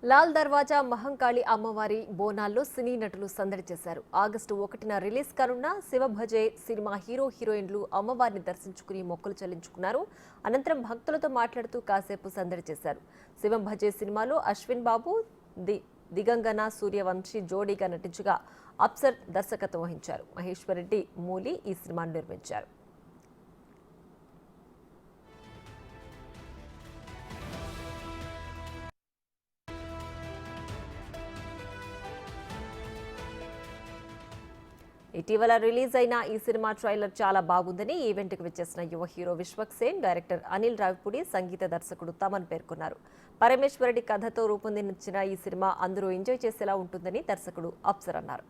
లాల్ దర్వాజా మహంకాళి అమ్మవారి బోనాల్లో సినీ నటులు సందడి చేశారు. ఆగస్టు 1న రిలీజ్ కానున్న శివభజే సినిమా హీరో హీరోయిన్లు అమ్మవారిని దర్శించుకుని మొక్కులు చెల్లించుకున్నారు. అనంతరం భక్తులతో మాట్లాడుతూ కాసేపు సందడి చేశారు. శివభజే సినిమాలో అశ్విన్ బాబు, దిగంగన సూర్యవంశీ జోడీగా నటించగా అప్సర్ దర్శకత్వం వహించారు. మహేశ్వరరెడ్డి మూలి ఈ సినిమాను నిర్మించారు. ఇటీవల రిలీజ్ అయిన ఈ సినిమా ట్రైలర్ చాలా బాగుందని ఈవెంట్కి వచ్చేసిన యువ హీరో విశ్వక్సేన్, డైరెక్టర్ అనిల్ రావిపూడి, సంగీత దర్శకుడు తమన్ పేర్కొన్నారు. పరమేశ్వరరెడ్డి కథతో రూపొందించిన ఈ సినిమా అందరూ ఎంజాయ్ చేసేలా ఉంటుందని దర్శకుడు అప్సర్ అన్నారు.